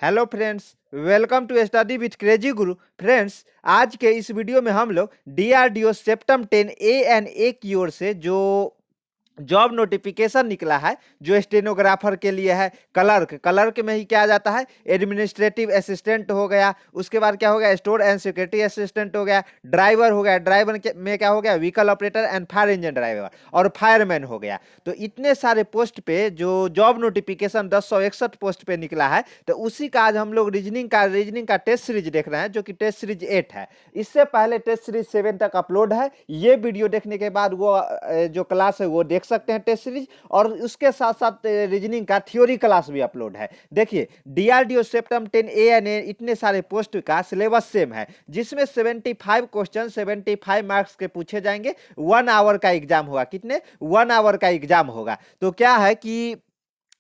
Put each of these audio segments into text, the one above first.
Hello friends, welcome to study with crazy guru. Friends, आज के इस वीडियो में हम लोग डीआरडीओ सेप्टम 10 ए की ओर से जो जॉब नोटिफिकेशन निकला है, जो स्टेनोग्राफर के लिए है, क्लर्क में ही क्या जाता है, एडमिनिस्ट्रेटिव असिस्टेंट हो गया, उसके बाद क्या हो गया, स्टोर एंड सिक्योरिटी असिस्टेंट हो गया, ड्राइवर हो गया, ड्राइवर में क्या हो गया, vehicle operator and fire engine driver, और फायरमैन हो गया। तो इतने सारे पोस्ट पे जो जॉब नोटिफिकेशन 1061 पोस्ट पे निकला है, तो उसी का आज हम लोग रीजनिंग का टेस्ट सीरीज देख रहे हैं, जो कि टेस्ट सीरीज 8 है। इससे पहले टेस्ट सीरीज 7 तक अपलोड है। ये वीडियो देखने के बाद वो जो क्लास है वो देख सकते हैं, टेस्ट सीरीज, और उसके साथ साथ रीजनिंग का थ्योरी क्लास भी अपलोड है। देखिए, डीआरडीओ सेप्टम 10 ए इतने सारे पोस्ट का सिलेबस सेम है, जिसमें 75 क्वेश्चन 75 मार्क्स के पूछे जाएंगे। 1 आवर का एग्जाम होगा। कितने? 1 आवर का एग्जाम होगा। तो क्या है कि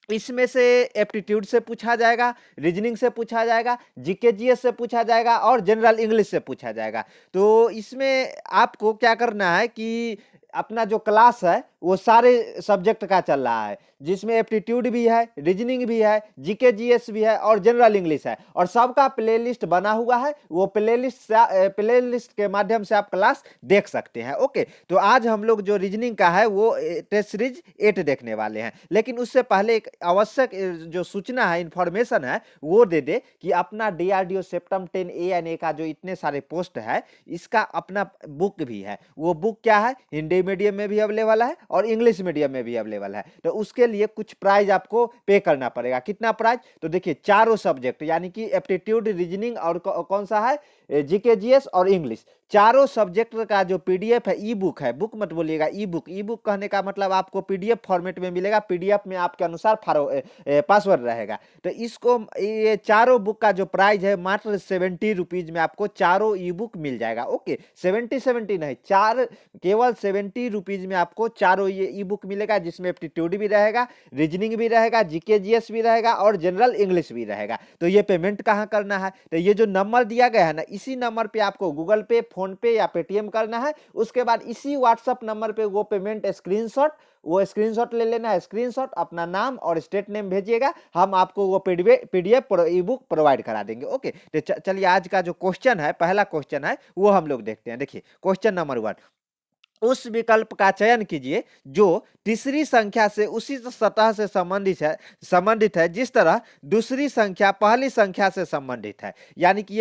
इसमें से एप्टीट्यूड से पूछा जाएगा, रीजनिंग से पूछा जाएगा, जीके जीएस से पूछा जाएगा, और जनरल इंग्लिश से पूछा जाएगा। तो इसमें आपको क्या करना है कि अपना जो क्लास है वो सारे सब्जेक्ट का चल रहा है, जिसमें एप्टीट्यूड भी है, रीजनिंग भी है, जीके जीएस भी है, और जनरल इंग्लिश है, और सबका प्लेलिस्ट बना हुआ है। वो प्लेलिस्ट के माध्यम से आप क्लास देख सकते हैं। ओके, तो आज हम लोग जो रीजनिंग का है वो टेस्ट सीरीज 8 देखने वाले हैं। लेकिन उससे पहले एक आवश्यक जो सूचना है, इंफॉर्मेशन है, वो दे दे कि अपना डीआरडीओ सेप्टम 10 ए का जो इतने सारे पोस्ट है, इसका अपना बुक भी है। वो बुक क्या है, हिंदी मीडियम में भी अवेलेबल है और इंग्लिश मीडियम में भी अवेलेबल है। तो उसके लिए कुछ प्राइस आपको पे करना पड़ेगा। कितना प्राइस? तो देखिए, चारों सब्जेक्ट यानी कि एप्टीट्यूड, रीजनिंग और कौन सा है, जीके जीएस और इंग्लिश, चारों सब्जेक्ट का जो पीडीएफ है, ई बुक है, बुक मत बोलिएगा, ई बुक कहने का मतलब आपको पीडीएफ फॉर्मेट में मिलेगा। पीडीएफ में आपके अनुसार पासवर्ड रहेगा। तो इसको, ये चारों बुक का जो प्राइस है, मात्र 70 रुपीज में आपको चारों ई बुक मिल जाएगा। ओके, 70 नहीं, केवल 70 रुपीज में आपको चारों ये ई बुक मिलेगा, जिसमें एप्टीट्यूड भी रहेगा, रीजनिंग भी रहेगा, जीके जीएस भी रहेगा, और जनरल इंग्लिश भी रहेगा। तो ये पेमेंट कहाँ करना है? तो ये जो नंबर दिया गया है ना, इसी नंबर पे आपको गूगल पे, फोन पे या पेटीएम करना है। उसके बाद इसी व्हाट्सएप नंबर पे वो पेमेंट स्क्रीनशॉट ले लेना है। स्क्रीनशॉट अपना नाम और स्टेट नेम भेजिएगा, हम आपको वो पीडीएफ ई बुक प्रोवाइड करा देंगे। ओके, तो चलिए आज का जो क्वेश्चन है, पहला क्वेश्चन है, वो हम लोग देखते हैं। देखिए, क्वेश्चन नंबर 1, उस विकल्प का चयन कीजिए जो तीसरी संख्या से उसी सतह से संबंधित है जिस तरह दूसरी संख्या पहली संख्या से संबंधित है। यानी कि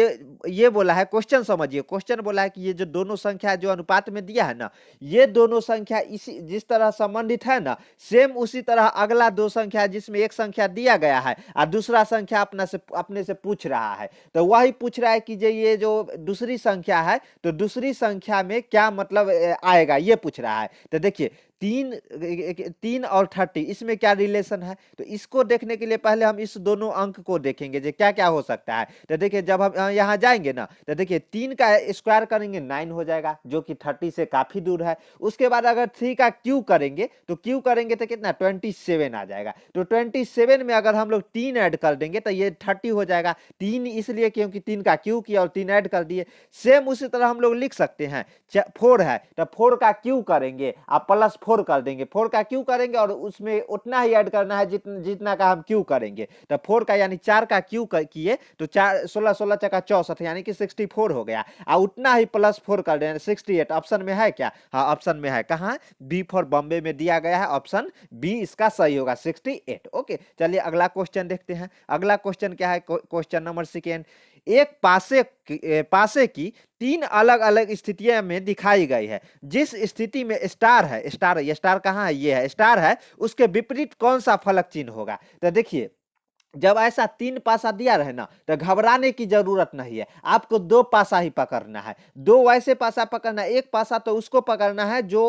ये बोला है, क्वेश्चन समझिए, क्वेश्चन बोला है कि ये जो दोनों संख्या जो अनुपात में दिया है ना, ये दोनों संख्या इसी जिस तरह संबंधित है ना, सेम उसी तरह अगला दो संख्या, जिसमें एक संख्या दिया गया है और दूसरा संख्या अपने से पूछ रहा है। तो वही पूछ रहा है कि ये जो दूसरी संख्या है, तो दूसरी संख्या में क्या मतलब आएगा, ये पूछ रहा है। तो देखिए, 3 और 30, इसमें क्या रिलेशन है? तो इसको देखने के लिए पहले हम इस दोनों अंक को देखेंगे, जो क्या क्या हो सकता है। तो देखिए, जब हम यहां जाएंगे ना, तो देखिए 3 का स्क्वायर करेंगे 9 हो जाएगा, जो कि 30 से काफी दूर है। उसके बाद अगर 3 का क्यू करेंगे तो कितना 27 आ जाएगा। तो 27 में अगर हम लोग 3 ऐड कर देंगे तो ये 30 हो जाएगा। 3 इसलिए क्योंकि 3 का क्यू किया और 3 ऐड कर दिए। सेम उसी तरह हम लोग लिख सकते हैं, 4 है तो 4 का क्यू करेंगे, आप प्लस 4 कर देंगे, 4 का क्यू करेंगे और उसमें उतना ही ऐड करना है जितना का हम क्यू करेंगे। तो 4 का यानी 4 का क्यू किए तो 4 16 16 चका 64, यानी कि 64 हो गया। और उतना ही प्लस 4 कर देना, 68। ऑप्शन में है क्या? हाँ, ऑप्शन में है। कहाँ? बी फॉर बॉम्बे में दिया गया है, ऑप्शन बी इसका सही होगा, 68। ओके, चलिए अगला क्वेश्चन देखते हैं। अगला क्वेश्चन क्या है? क्वेश्चन नंबर 2, एक पासे की 3 अलग अलग स्थितियों में दिखाई गई है। जिस स्थिति में स्टार कहाँ है? ये है स्टार है, उसके विपरीत कौन सा फलक चिन्ह होगा? तो देखिए, जब ऐसा 3 पासा दिया रहे ना, तो घबराने की जरूरत नहीं है, आपको 2 पासा ही पकड़ना है। 2 वैसे पासा पकड़ना है, एक पासा तो उसको पकड़ना है जो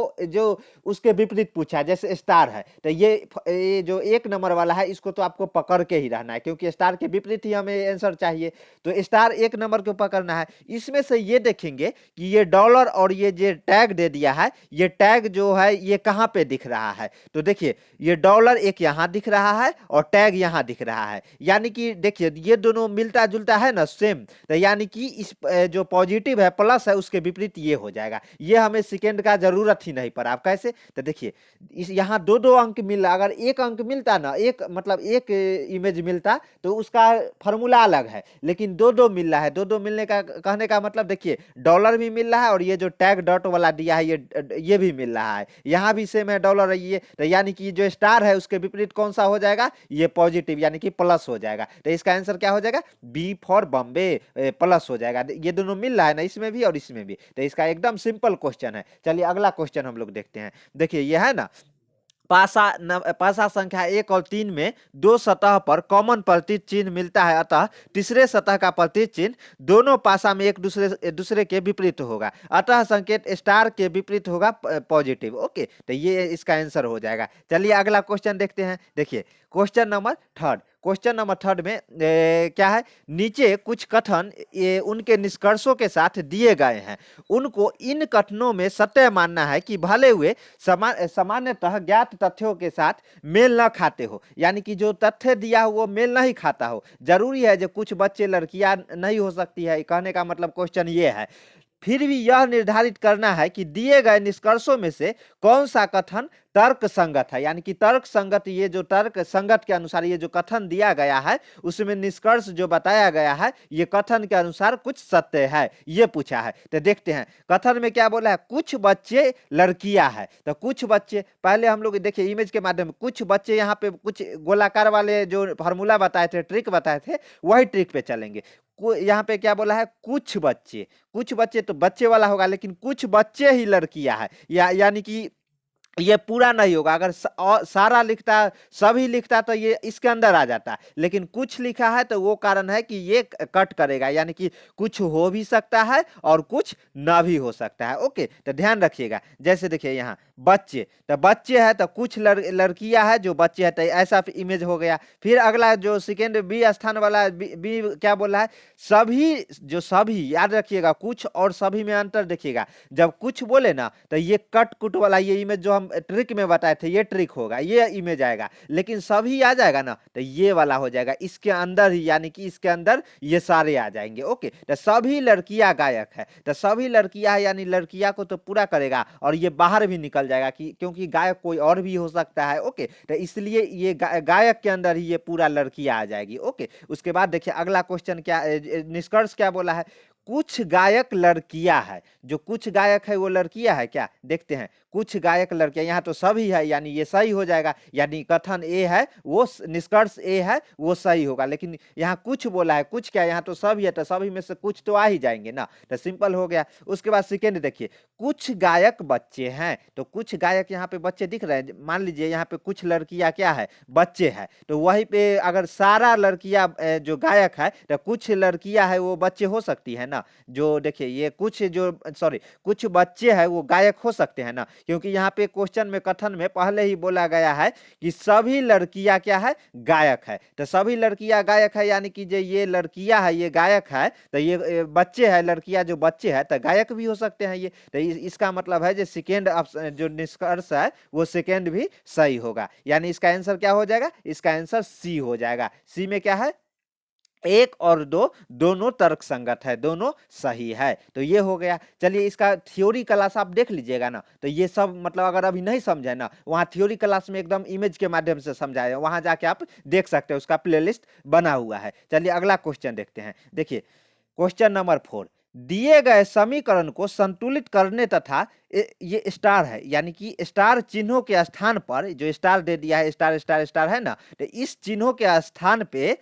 उसके विपरीत पूछा है। जैसे स्टार है तो ये जो 1 नंबर वाला है, इसको तो आपको पकड़ के ही रहना है, क्योंकि स्टार के विपरीत ही हमें आंसर चाहिए। तो स्टार 1 नंबर को पकड़ना है। इसमें से ये देखेंगे कि ये डॉलर और ये जो टैग दे दिया है, ये टैग जो है ये कहां पे दिख रहा है? तो देखिए, ये डॉलर एक यहां दिख रहा है और टैग यहां दिख रहा है। है, यानी कि देखिए ये दोनों मिलता जुलता है ना सेम, तो यानी कि इस जो पॉजिटिव है प्लस है उसके विपरीत ये हो जाएगा। ये हमें सेकेंड का जरूरत ही नहीं पड़ा। आप कैसे, तो देखिए इस यहाँ दो दो अंक मिला, अगर एक अंक मिलता ना, एक मतलब एक इमेज मिलता तो उसका फॉर्मूला अलग है, लेकिन दो दो मिल रहा है। दो दो मिलने का कहने का मतलब देखिए डॉलर भी मिल रहा है और ये जो टैग डॉट वाला दिया है ये भी मिल रहा है, यहाँ भी सेम है डॉलर है ये, तो यानी कि जो स्टार है उसके विपरीत कौन सा हो जाएगा, ये पॉजिटिव यानी कि प्लस हो जाएगा। तो इसका आंसर क्या हो जाएगा, बी फॉर बॉम्बे प्लस हो जाएगा। ये दोनों मिल रहा है ना इसमें भी और इसमें भी, तो इसका एकदम सिंपल क्वेश्चन है। चलिए अगला क्वेश्चन हम लोग देखते हैं। देखिए ये है ना पासा संख्या 1 और 3 में दो सतह पर कॉमन प्रतीक चिन्ह मिलता है, अतः तीसरे सतह का प्रतीक चिन्ह दोनों पासा में एक दूसरे के विपरीत होगा, अतः संकेत स्टार के विपरीत होगा पॉजिटिव। ओके, तो ये इसका आंसर हो जाएगा। चलिए अगला क्वेश्चन देखते हैं। देखिए क्वेश्चन नंबर थर्ड में क्या है, नीचे कुछ कथन उनके निष्कर्षों के साथ दिए गए हैं, उनको इन कथनों में सत्य मानना है कि भले हुए सामान्यतः ज्ञात तथ्यों के साथ मेल न खाते हो, यानी कि जो तथ्य दिया हो वो मेल नहीं खाता हो। जरूरी है जो कुछ बच्चे लड़कियां नहीं हो सकती है, कहने का मतलब क्वेश्चन ये है। फिर भी यह निर्धारित करना है कि दिए गए निष्कर्षों में से कौन सा कथन तर्क संगत है, यानी कि तर्क संगत, ये जो तर्क संगत के अनुसार ये जो कथन दिया गया है उसमें निष्कर्ष जो बताया गया है ये कथन के अनुसार कुछ सत्य है, ये पूछा है। तो देखते हैं कथन में क्या बोला है, कुछ बच्चे लड़कियां है। तो कुछ बच्चे, पहले हम लोग देखिए इमेज के माध्यम में कुछ बच्चे, यहाँ पे कुछ गोलाकार वाले जो फॉर्मूला बताए थे, ट्रिक बताए थे, वही ट्रिक पे चलेंगे। यहाँ पे क्या बोला है, कुछ बच्चे तो बच्चे वाला होगा, लेकिन कुछ बच्चे ही लड़कियां है, यानी कि ये पूरा नहीं होगा। अगर सारा लिखता, सभी लिखता तो ये इसके अंदर आ जाता, लेकिन कुछ लिखा है तो वो कारण है कि ये कट करेगा, यानी कि कुछ हो भी सकता है और कुछ ना भी हो सकता है। ओके, तो ध्यान रखिएगा। जैसे देखिए यहाँ बच्चे, तो बच्चे है तो कुछ लड़कियां है जो बच्चे है, तो ऐसा इमेज हो गया। फिर अगला जो सेकेंड बी स्थान वाला बी क्या बोला है, सभी याद रखिएगा, कुछ और सभी में अंतर देखिएगा। जब कुछ बोले ना तो ये कट कुट वाला ये इमेज जो हम ट्रिक में बताए थे ये ट्रिक होगा, ये इमेज आएगा। लेकिन सभी आ जाएगा ना तो ये वाला हो जाएगा इसके अंदर ही, यानी कि इसके अंदर ये सारे आ जाएंगे। ओके, तो सभी लड़कियां गायक है, तो सभी लड़कियां यानी लड़कियां को तो पूरा करेगा और ये बाहर भी निकल जाएगा क्योंकि गायक कोई और भी हो सकता है। ओके, तो इसलिए ये गायक के अंदर ही ये पूरा लड़कियां आ जाएगी। ओके, उसके बाद देखिए अगला क्वेश्चन क्या, निष्कर्ष क्या बोला है, कुछ गायक लड़कियां है। जो कुछ गायक है वो लड़कियां है क्या, देखते हैं। कुछ गायक लड़कियां, यहाँ तो सभी है यानी ये सही हो जाएगा, यानी कथन ए है वो निष्कर्ष ए है वो सही होगा। लेकिन यहाँ कुछ बोला है, कुछ क्या, यहाँ तो सभी है तो सभी में से कुछ तो आ ही जाएंगे ना, तो सिंपल हो गया। उसके बाद सेकेंड देखिए, कुछ गायक बच्चे हैं, तो कुछ गायक यहाँ पे बच्चे दिख रहे हैं। मान लीजिए यहाँ पे कुछ लड़कियां क्या है, बच्चे है, तो वहीं पे अगर सारा लड़कियां जो गायक है तो कुछ लड़कियां है वो बच्चे हो सकती है ना। जो देखिए ये कुछ बच्चे हैं वो गायक हो सकते हैं ना, क्योंकि यहाँ पे क्वेश्चन में कथन में पहले ही बोला गया है कि सभी लड़कियां क्या है, गायक है। तो सभी लड़कियां गायक है, यानी कि जो ये लड़कियां है ये गायक है, तो ये बच्चे है, लड़कियां जो बच्चे है तो गायक भी हो सकते हैं ये। तो इसका मतलब है जो सेकेंड जो निष्कर्ष है वो सेकेंड भी सही होगा, यानी इसका आंसर क्या हो जाएगा, इसका आंसर सी हो जाएगा। सी में क्या है, 1 और 2 दोनों तर्क संगत है, दोनों सही है। तो ये हो गया। चलिए इसका थ्योरी क्लास आप देख लीजिएगा ना, तो ये सब मतलब अगर अभी नहीं समझे ना, वहाँ थ्योरी क्लास में एकदम इमेज के माध्यम से समझाया, वहाँ जाके आप देख सकते हैं, उसका प्लेलिस्ट बना हुआ है। चलिए अगला क्वेश्चन देखते हैं। देखिए क्वेश्चन नंबर 4, दिए गए समीकरण को संतुलित करने तथा ये स्टार है, यानी कि स्टार चिन्हों के स्थान पर जो स्टार दे दिया है, स्टार स्टार स्टार है ना, तो इस चिन्हों के स्थान पे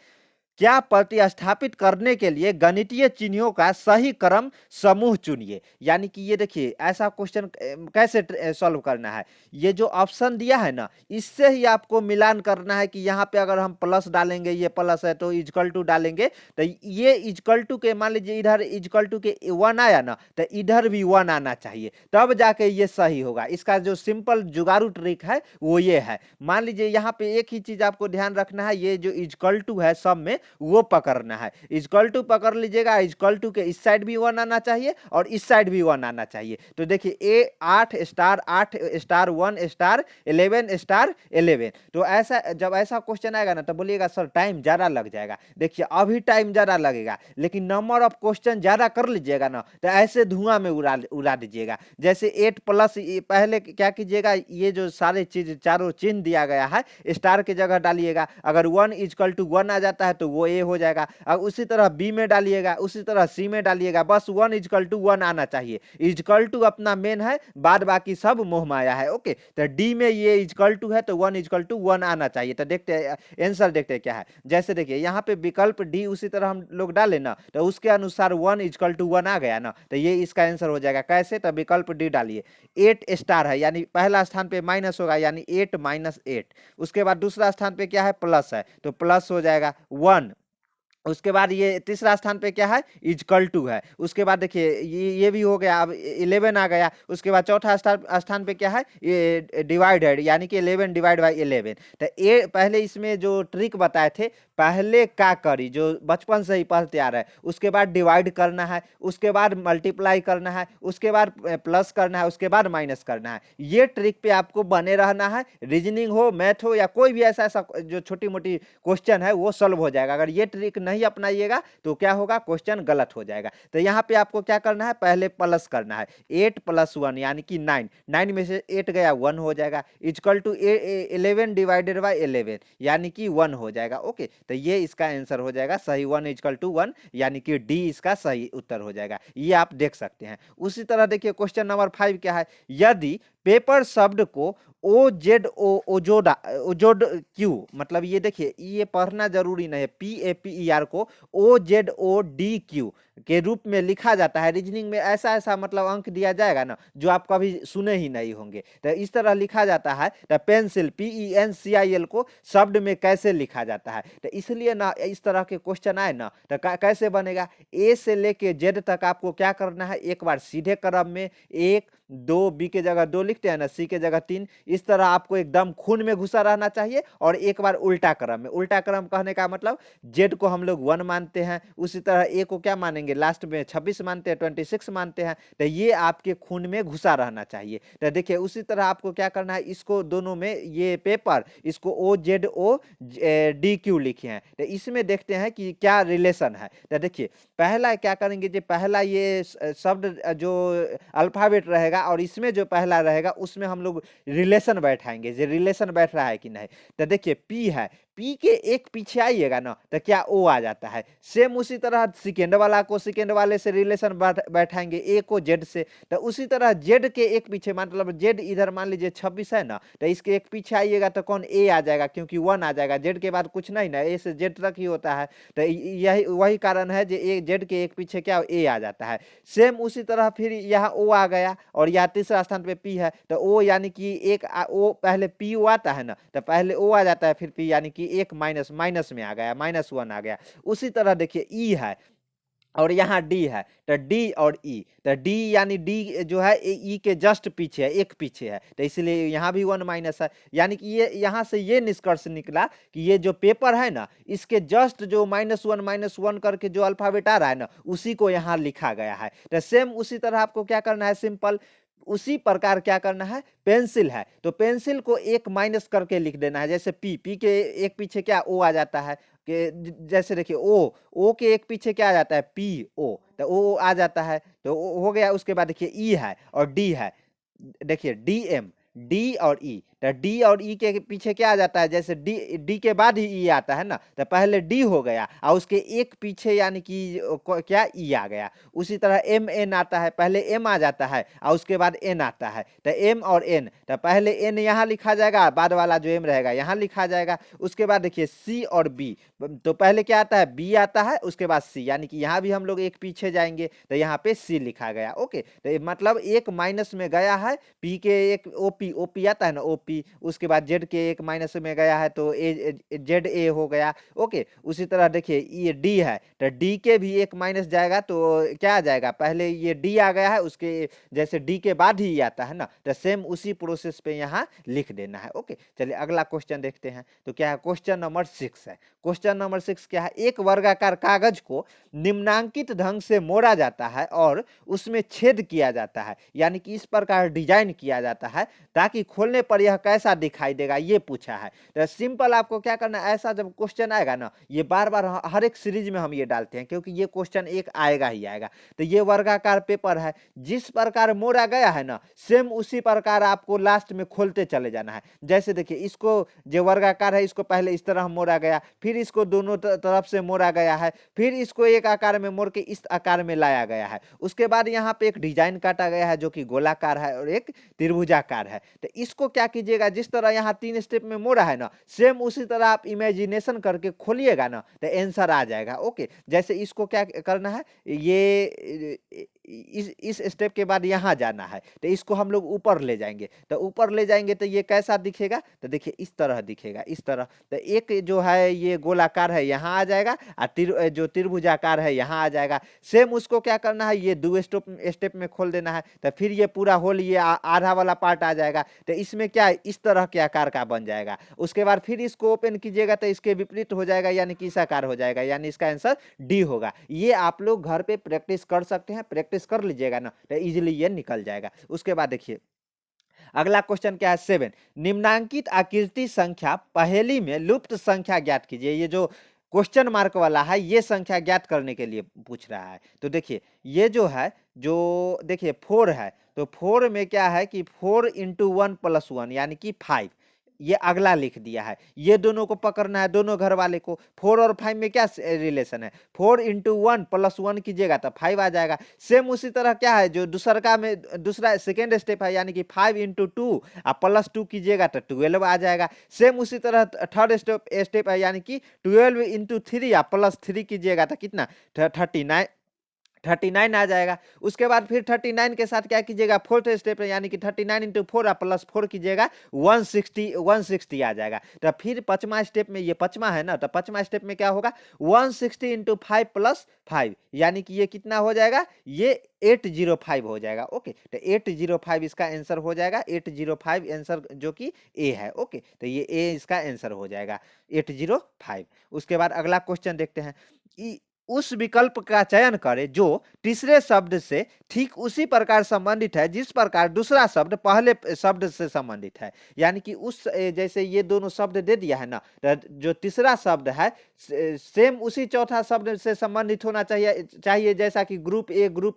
क्या प्रतिस्थापित करने के लिए गणितीय चिन्हों का सही क्रम समूह चुनिए। यानी कि ये देखिए ऐसा क्वेश्चन कैसे सॉल्व करना है, ये जो ऑप्शन दिया है ना इससे ही आपको मिलान करना है कि यहाँ पे अगर हम प्लस डालेंगे, ये प्लस है तो इजकल टू डालेंगे, तो ये इजकल टू के मान लीजिए इधर इजकल टू के 1 आया ना तो इधर भी 1 आना चाहिए, तब जाके ये सही होगा। इसका जो सिंपल जुगाड़ू ट्रिक है वो ये है। मान लीजिए यहाँ पे एक ही चीज आपको ध्यान रखना है, ये जो इजकल टू है सब में वो पकड़ना है। इक्वल टू पकड़ लीजिएगा, इक्वल टू के इस साइड भी 1 आना चाहिए और इस साइड भी 1 आना चाहिए। तो देखिए ए 8 स्टार 8 स्टार 1 स्टार 11 स्टार 11। तो ऐसा जब ऐसा क्वेश्चन आएगा ना तो बोलिएगा सर टाइम ज्यादा लग जाएगा। देखिए अभी टाइम ज्यादा लगेगा, लेकिन नंबर ऑफ क्वेश्चन ज्यादा कर लीजिएगा ना तो ऐसे धुआं में उड़ा दीजिएगा। जैसे 8 प्लस पहले क्या कीजिएगा, ये जो सारे चीज चारों चिन्ह दिया गया है स्टार की जगह डालिएगा। अगर 1 इक्वल टू 1 आ जाता है तो वो ए हो जाएगा। अब उसी तरह बी में डालिएगा, उसी तरह सी में डालिएगा, बस 1 इक्वल टू 1 आना चाहिए। इक्वल टू अपना मेन है, बाद बाकी सब मोह माया है। ओके, तो डी में ये इक्वल टू है तो 1 इक्वल टू 1 आना चाहिए। तो देखते हैं आंसर, देखते हैं क्या है। जैसे देखिए यहाँ पे विकल्प डी उसी तरह हम लोग डाले ना तो उसके अनुसार 1 इक्वल टू 1 आ गया ना, तो ये इसका आंसर हो जाएगा। कैसे? तो विकल्प डी डालिए। 8 स्टार है यानी पहला स्थान पे माइनस होगा, यानी 8 माइनस 8। उसके बाद दूसरा स्थान पे क्या है, प्लस है, तो प्लस हो जाएगा 1। उसके बाद ये तीसरा स्थान पे क्या है, इक्वल टू है। उसके बाद देखिए ये भी हो गया, अब 11 आ गया। उसके बाद चौथा स्थान पे क्या है, ये डिवाइडेड, यानी कि 11 डिवाइड बाई 11। तो ये पहले इसमें जो ट्रिक बताए थे, पहले का करी जो बचपन से ही पढ़ते आ रहा है, उसके बाद डिवाइड करना है, उसके बाद मल्टीप्लाई करना है, उसके बाद प्लस करना है, उसके बाद माइनस करना है। ये ट्रिक पे आपको बने रहना है। रीजनिंग हो, मैथ हो, या कोई भी ऐसा जो छोटी मोटी क्वेश्चन है वो सॉल्व हो जाएगा। अगर ये ट्रिक नहीं अपनाइएगा तो क्या होगा, क्वेश्चन गलत हो जाएगा। तो यहाँ पे आपको क्या करना है, पहले प्लस करना है। 8 प्लस 1 यानी कि 9, 9 में से 8 गया 1 हो जाएगा। इक्वल टू 11 डिवाइडेड बाई 11 यानी कि 1 हो जाएगा। ओके, तो ये इसका आंसर हो जाएगा सही, 1 इक्वल टू 1 यानी कि डी इसका सही उत्तर हो जाएगा। ये आप देख सकते हैं। उसी तरह देखिए क्वेश्चन नंबर 5 क्या है, यदि पेपर शब्द को ओजोड क्यू, मतलब ये देखिए ये पढ़ना जरूरी नहीं है, PAPER को OZODQ के रूप में लिखा जाता है। रीजनिंग में ऐसा ऐसा मतलब अंक दिया जाएगा ना जो आप कभी सुने ही नहीं होंगे। तो इस तरह लिखा जाता है। तो पेंसिल PENCIL को शब्द में कैसे लिखा जाता है, तो इसलिए ना इस तरह के क्वेश्चन आए ना तो कैसे बनेगा, ए से लेके जेड तक आपको क्या करना है, एक बार सीधे क्रम में 1 2, बी के जगह 2 लिखते हैं ना, सी के जगह 3, इस तरह आपको एकदम खून में घुसा रहना चाहिए। और एक बार उल्टा क्रम में, उल्टा क्रम कहने का मतलब जेड को हम लोग 1 मानते हैं, उसी तरह ए को क्या मानेंगे, लास्ट में 26 मानते हैं, 26 मानते हैं। तो ये आपके खून में घुसा रहना चाहिए। तो देखिए उसी तरह आपको क्या करना है, इसको दोनों में ये पेपर इसको OZODQ लिखे हैं। तो इसमें देखते हैं कि क्या रिलेशन है। तो देखिए पहला क्या करेंगे, जो पहला ये शब्द जो अल्फाबेट रहेगा और इसमें जो पहला रहेगा उसमें हम लोग रिलेशन बैठाएंगे, जो रिलेशन बैठ रहा है कि नहीं। तो देखिए पी है, पी के एक पीछे आइएगा ना तो क्या ओ आ जाता है। सेम उसी तरह सेकेंड वाला को सेकेंड वाले से रिलेशन बैठाएंगे, ए को जेड से। तो उसी तरह जेड के एक पीछे, मतलब जेड इधर मान लीजिए 26 है ना, तो इसके एक पीछे आइएगा तो कौन, ए आ जाएगा, क्योंकि 1 आ जाएगा। जेड के बाद कुछ नहीं ना, ए से जेड तक ही होता है। तो यही वही कारण है जो ए जेड के एक पीछे क्या ए आ जाता है। सेम उसी तरह फिर यहाँ ओ आ गया और यहाँ तीसरा स्थान पे पी है। तो ओ यानी कि एक ओ पहले पी ओ आता है ना, तो पहले ओ आ जाता है फिर पी, यानी कि एक माइनस माइनस में आ गया, -1 आ गया। उसी तरह देखिए ई है और यहाँ डी है, तो डी और ई, तो डी यानी डी जो है ई के जस्ट पीछे है, एक पीछे है, तो इसलिए यहाँ भी 1 माइनस है। यानी कि ये यहाँ से ये निष्कर्ष निकला कि ये जो पेपर है ना इसके जस्ट जो -1 करके जो अल्फाबेट आ रहा है ना उसी को यहाँ लिखा गया है। तो सेम उसी तरह आपको क्या करना है, सिंपल उसी प्रकार क्या करना है, पेंसिल है तो पेंसिल को एक माइनस करके लिख देना है। जैसे पी के एक पीछे क्या ओ आ जाता है, कि जैसे देखिए ओ के एक पीछे क्या आ जाता है, पी ओ, तो ओ आ जाता है, तो ओ हो गया। उसके बाद देखिए ई है और डी है, देखिए DM, डी और ई, तो डी और ई के पीछे क्या आ जाता है, जैसे डी के बाद ही ई आता है ना, तो पहले डी हो गया और उसके एक पीछे यानी कि क्या ई आ गया। उसी तरह MN आता है, पहले एम आ जाता है और उसके बाद एन आता है, तो एम और एन, तो पहले एन यहाँ लिखा जाएगा, बाद वाला जो एम रहेगा यहाँ लिखा जाएगा। उसके बाद देखिए सी और बी, तो पहले क्या आता है, बी आता है, उसके बाद सी, यानी कि यहाँ भी हम लोग एक पीछे जाएंगे तो यहाँ पे सी लिखा गया। ओके, तो मतलब एक माइनस में गया है, पी के एक ओपी आता है ना, ओपी पी, उसके बाद जेड के एक माइनस में गया है तो ए जेड ए हो गया। ओके, उसी तरह देखिए ये डी है तो डी के भी एक माइनस जाएगा तो क्या आ जाएगा, पहले ये डी आ गया है उसके जैसे डी के बाद ही आता है ना, तो सेम उसी प्रोसेस पे यहाँ लिख देना है। ओके, चलिए अगला क्वेश्चन देखते हैं। तो क्या है, क्वेश्चन नंबर 6 है। क्वेश्चन नंबर 6 क्या है, एक वर्गाकार कागज को निम्नांकित ढंग से मोड़ा जाता है और उसमें छेद किया जाता है, यानी कि इस प्रकार डिजाइन किया जाता है ताकि खोलने पर यह कैसा दिखाई देगा, ये पूछा है। तो सिंपल आपको क्या करना है, ऐसा जब क्वेश्चन आएगा ना, ये बार बार हर एक सीरीज में हम ये डालते हैं क्योंकि ये क्वेश्चन एक आएगा ही आएगा। तो ये वर्गाकार पेपर है, जिस प्रकार मोड़ा गया है ना, सेम उसी प्रकार आपको लास्ट में खोलते चले जाना है। जैसे देखिए इसको जो वर्गाकार है इसको पहले इस तरह मोड़ा गया, फिर इसको दोनों तरफ से मोड़ा गया है, फिर इसको एक आकार में मोड़ के इस आकार में लाया गया है। उसके बाद यहाँ पे एक डिजाइन काटा गया है जो कि गोलाकार है और एक त्रिभुजाकार है। तो इसको क्या कीजिएगा, जिस तरह यहाँ 3 स्टेप में मोड़ा है ना, सेम उसी तरह आप इमेजिनेशन करके खोलिएगा ना तो आंसर आ जाएगा। ओके, जैसे इसको क्या करना है, ये इस स्टेप के बाद यहाँ जाना है तो इसको हम लोग ऊपर ले जाएंगे, तो ऊपर ले जाएंगे तो ये कैसा दिखेगा, तो देखिए इस तरह दिखेगा, इस तरह। तो एक जो है ये गोलाकार है यहाँ आ जाएगा और जो त्रिभुजाकार है यहाँ आ जाएगा। सेम उसको क्या करना है, ये 2 स्टेप में खोल देना है, तो फिर ये पूरा होल ये आधा वाला पार्ट आ जाएगा। तो इसमें क्या है, इस तरह के आकार का बन जाएगा। उसके बाद फिर इसको ओपन कीजिएगा तो इसके विपरीत हो जाएगा, यानी कि इस आकार हो जाएगा, यानी इसका आंसर डी होगा। ये आप लोग घर पे प्रैक्टिस कर सकते हैं, प्रैक्टिस कर लीजिएगा ना तो इजीली ये निकल जाएगा। उसके बाद देखिए अगला क्वेश्चन क्या है, 7, निम्नांकित आकृति संख्या पहेली में लुप्त संख्या ज्ञात कीजिए। ये जो क्वेश्चन मार्क वाला है ये संख्या ज्ञात करने के लिए पूछ रहा है। तो देखिए ये जो है, जो देखिए 4 है, तो 4 में क्या है कि 4 × 1 + 1 यानी कि 5, ये अगला लिख दिया है। ये दोनों को पकड़ना है, दोनों घर वाले को। 4 और 5 में क्या रिलेशन है, 4 × 1 + 1 कीजिएगा तो 5 आ जाएगा। सेम उसी तरह क्या है, जो दूसरा सेकेंड स्टेप है, यानी कि 5 × 2 और +2 कीजिएगा तो 12 आ जाएगा। सेम उसी तरह थर्ड स्टेप है, यानी कि 12 × 3 और +3 कीजिएगा तो कितना 39 आ जाएगा। उसके बाद फिर 39 के साथ क्या कीजिएगा, फोर्थ स्टेप है, यानी कि 39 × 4 और +4 कीजिएगा 160 आ जाएगा। तो फिर 5वां स्टेप में, ये 5वां है ना, तो 5वां स्टेप में क्या होगा 160 × 5 + 5, यानी कि ये कितना हो जाएगा, ये 805 हो जाएगा। ओके, तो 805 इसका आंसर हो जाएगा, 805 आंसर जो कि ए है। ओके, तो ये ए इसका आंसर हो जाएगा 805। उसके बाद अगला क्वेश्चन देखते हैं, उस विकल्प का चयन करें जो तीसरे शब्द से ठीक उसी प्रकार संबंधित है जिस प्रकार दूसरा शब्द पहले शब्द से संबंधित है। यानी कि जैसे ये दोनों शब्द दे दिया है ना, जो तीसरा शब्द है सेम उसी चौथा शब्द से संबंधित होना चाहिए जैसा कि ग्रुप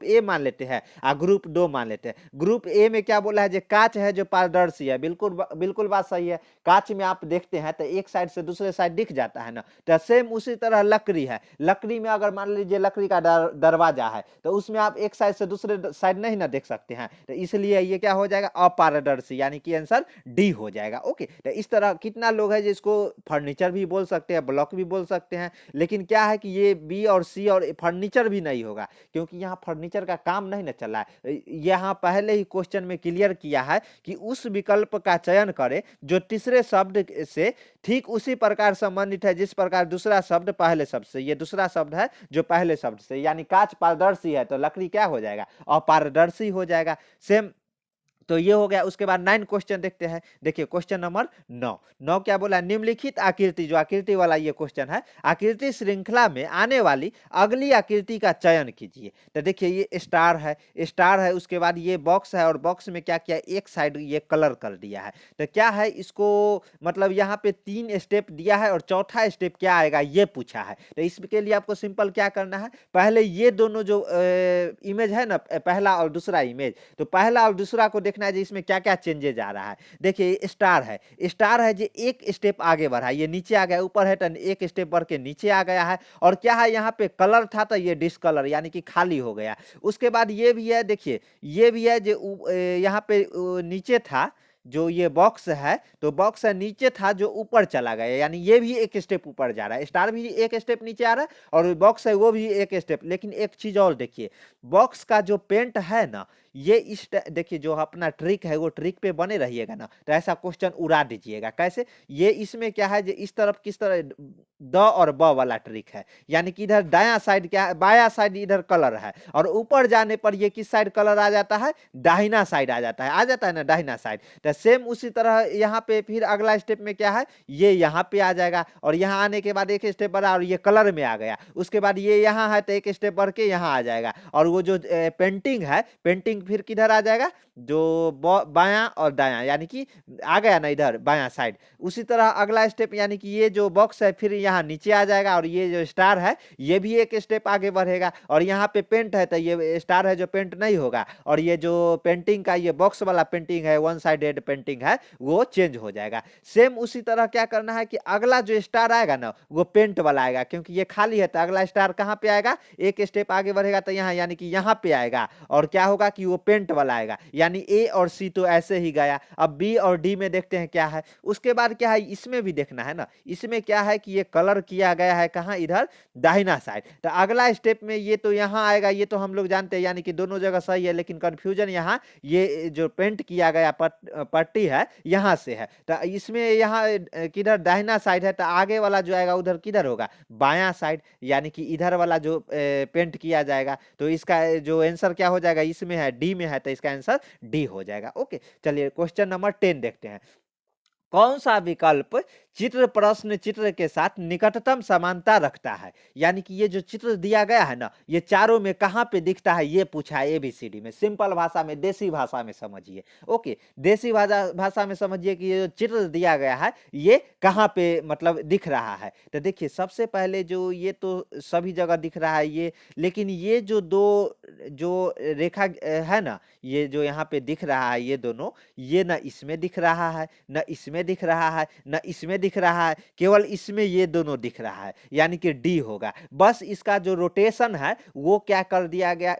ए मान लेते हैं और ग्रुप 2 मान लेते हैं। ग्रुप ए में क्या बोला है, जो कांच है जो पारदर्शी है, बिल्कुल बात सही है। कांच में आप देखते हैं तो एक साइड से दूसरे साइड दिख जाता है ना, तो सेम उसी तरह लकड़ी है। लकड़ी में अगर मान लीजिए लकड़ी का दरवाजा है तो उसमें आप एक साइड से दूसरे साइड नहीं ना देख सकते हैं, तो इसलिए ये क्या हो जाएगा, अपारदर्शी, यानी कि आंसर डी हो जाएगा। ओके, तो इस तरह कितना लोग है जिसको फर्नीचर भी बोल सकते हैं, ब्लॉक भी बोल सकते हैं, लेकिन क्या है कि ये बी और सी और फर्नीचर भी नहीं होगा क्योंकि यहाँ फर्नीचर का काम नहीं ना चला है। यहाँ पहले ही क्वेश्चन में क्लियर किया है कि उस विकल्प का चयन करें जो तीसरे शब्द से ठीक उसी प्रकार संबंधित है जिस प्रकार दूसरा शब्द पहले शब्द से। ये दूसरा शब्द है जो पहले शब्द से, यानी कांच पारदर्शी है तो लकड़ी क्या हो जाएगा, अपारदर्शी हो जाएगा। सेम, तो ये हो गया। उसके बाद 9 क्वेश्चन देखते हैं। देखिए क्वेश्चन नंबर 9 क्या बोला, निम्नलिखित आकृति, जो आकृति वाला ये क्वेश्चन है, आकृति श्रृंखला में आने वाली अगली आकृति का चयन कीजिए। तो देखिए ये स्टार है, उसके बाद ये बॉक्स है और बॉक्स में क्या किया, एक साइड ये कलर कर दिया है। तो क्या है, इसको मतलब यहाँ पे 3 स्टेप दिया है और चौथा स्टेप क्या आएगा ये पूछा है। तो इसके लिए आपको सिंपल क्या करना है, पहले ये दोनों जो इमेज है ना, पहला और दूसरा इमेज, तो पहला और दूसरा को देखना है जी इसमें क्या क्या चेंजेज आ रहा है। देखिए स्टार है जो एक स्टेप आगे बढ़ा, ये नीचे आ गया, ऊपर है तो एक स्टेप बढ़ के नीचे आ गया है। और क्या है, यहाँ पे कलर था तो ये डिसकलर यानी कि खाली हो गया। उसके बाद ये भी है, देखिए ये भी है जो यहाँ पे नीचे था, जो ये बॉक्स है तो बॉक्स है नीचे था जो ऊपर चला गया, यानी ये भी एक स्टेप ऊपर जा रहा है। स्टार भी एक स्टेप नीचे आ रहा है और बॉक्स है वो भी एक स्टेप। लेकिन एक चीज और देखिए, बॉक्स का जो पेंट है ना, ये देखिए जो अपना ट्रिक है वो ट्रिक पे बने रहिएगा ना, तो ऐसा क्वेश्चन उड़ा दीजिएगा। कैसे? ये इसमें क्या है, जो इस तरफ किस तरह द और ब वाला ट्रिक है, यानी कि इधर दायां साइड क्या है, बायां साइड इधर कलर है, और ऊपर जाने पर ये किस साइड कलर आ जाता है, दाहिना साइड आ जाता है, ना दाहिना साइड। तो सेम उसी तरह यहाँ पे फिर अगला स्टेप में क्या है, ये यहाँ पे आ जाएगा, और यहाँ आने के बाद एक स्टेप बढ़ा और ये कलर में आ गया, उसके बाद ये यहाँ है तो एक स्टेप बढ़ के यहाँ आ जाएगा, और वो जो पेंटिंग है, पेंटिंग फिर किधर आ जाएगा, जो बायां और दायां, यानी कि आ गया ना इधर बायां साइड। उसी तरह अगला स्टेप, यानी कि ये जो बॉक्स है फिर यहाँ नीचे आ जाएगा, और ये जो स्टार है ये भी एक स्टेप आगे बढ़ेगा, और यहाँ पे पेंट है तो ये स्टार है जो पेंट नहीं होगा, और ये जो पेंटिंग का ये बॉक्स वाला पेंटिंग है, वन साइडेड पेंटिंग है, वो चेंज हो जाएगा। सेम उसी तरह क्या करना है कि अगला जो स्टार आएगा ना वो पेंट वाला आएगा, क्योंकि ये खाली है तो अगला स्टार कहाँ पे आएगा, एक स्टेप आगे बढ़ेगा तो यहाँ, यानी कि यहाँ पे आएगा, और क्या होगा कि वो पेंट वाला आएगा, यानी ए और सी तो ऐसे ही गया। अब बी और डी में देखते हैं क्या है। उसके बाद क्या है, इसमें भी देखना है ना, इसमें क्या है कि ये कलर किया गया है कहाँ, इधर दाहिना साइड। तो अगला स्टेप में ये तो यहाँ आएगा, ये तो हम लोग जानते हैं, यानी कि दोनों जगह सही है, लेकिन कंफ्यूजन यहाँ ये जो पेंट किया गया पट्टी है यहाँ से है। तो इसमें यहाँ किधर दाहिना साइड है, तो आगे वाला जो आएगा उधर किधर होगा, बायां साइड, यानी कि इधर वाला जो पेंट किया जाएगा। तो इसका जो आंसर क्या हो जाएगा, इसमें है डी में है, तो इसका आंसर डी हो जाएगा। ओके, चलिए क्वेश्चन नंबर 10 देखते हैं। कौन सा विकल्प चित्र प्रश्न चित्र के साथ निकटतम समानता रखता है, यानी कि ये जो चित्र दिया गया है ना, ये चारों में कहां पे दिखता है, ये पूछा है एबीसीडी में। सिंपल भाषा में, देसी भाषा में समझिए। ओके, देसी भाषा में समझिए कि ये जो चित्र दिया गया है ये कहां पे मतलब दिख रहा है। तो देखिए सबसे पहले जो ये तो सभी जगह दिख रहा है ये, लेकिन ये जो दो जो रेखा है ना, ये जो यहाँ पे दिख रहा है ये दोनों, ये ना इसमें दिख रहा है, ना इसमें दिख रहा है, ना इसमें दिख रहा है, केवल इसमें ये दोनों दिख रहा है, यानी कि डी होगा। बस इसका जो रोटेशन है वो क्या कर दिया गया,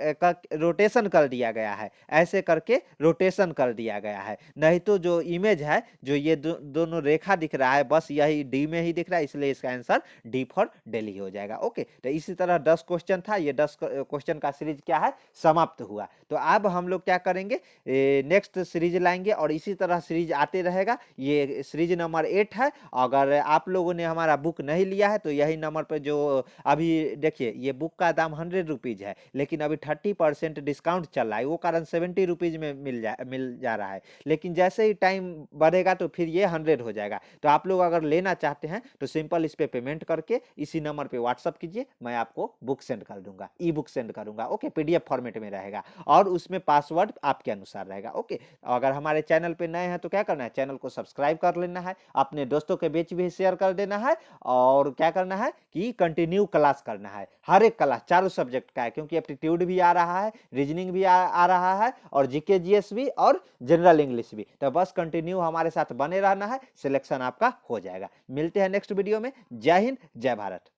रोटेशन कर दिया गया है, ऐसे करके रोटेशन कर दिया गया है। नहीं तो जो इमेज है, जो ये दोनों रेखा दिख रहा है, बस यही डी में ही दिख रहा है, इसलिए इसका आंसर डी फॉर दिल्ली हो जाएगा। ओके, तो इसी तरह 10 क्वेश्चन था, ये 10 क्वेश्चन का सीरीज क्या है, समाप्त हुआ। तो अब हम लोग क्या करेंगे, नेक्स्ट सीरीज लाएंगे, और इसी तरह सीरीज आते रहेगा। ये सीरीज नंबर 8 है। अगर आप लोगों ने हमारा बुक नहीं लिया है तो यही नंबर पर, जो अभी देखिए ये बुक का दाम 100 रुपीज है, लेकिन अभी 30% डिस्काउंट चल रहा है, वो कारण 70 रुपीज में मिल जा रहा है। लेकिन जैसे ही टाइम बढ़ेगा तो फिर ये 100 हो जाएगा। तो आप लोग अगर लेना चाहते हैं तो सिंपल इस पे पेमेंट करके इसी नंबर पे व्हाट्सअप कीजिए, मैं आपको बुक सेंड कर दूंगा, ई बुक सेंड करूंगा। ओके, पीडीएफ फॉर्मेट में रहेगा, और उसमें पासवर्ड आपके अनुसार रहेगा। ओके, अगर हमारे चैनल पे नए हैं तो क्या करना है, चैनल को सब्सक्राइब कर लेना है, अपने दोस्तों के बीच भी शेयर कर देना है, और क्या करना है कि कंटिन्यू क्लास करना है। हर एक क्लास चारों सब्जेक्ट का है, क्योंकि एप्टीट्यूड भी आ रहा है, रीजनिंग भी आ रहा है, और जीके जीएस भी, और जनरल इंग्लिश भी। तो बस कंटिन्यू हमारे साथ बने रहना है, सिलेक्शन आपका हो जाएगा। मिलते हैं नेक्स्ट वीडियो में। जय हिंद, जय भारत।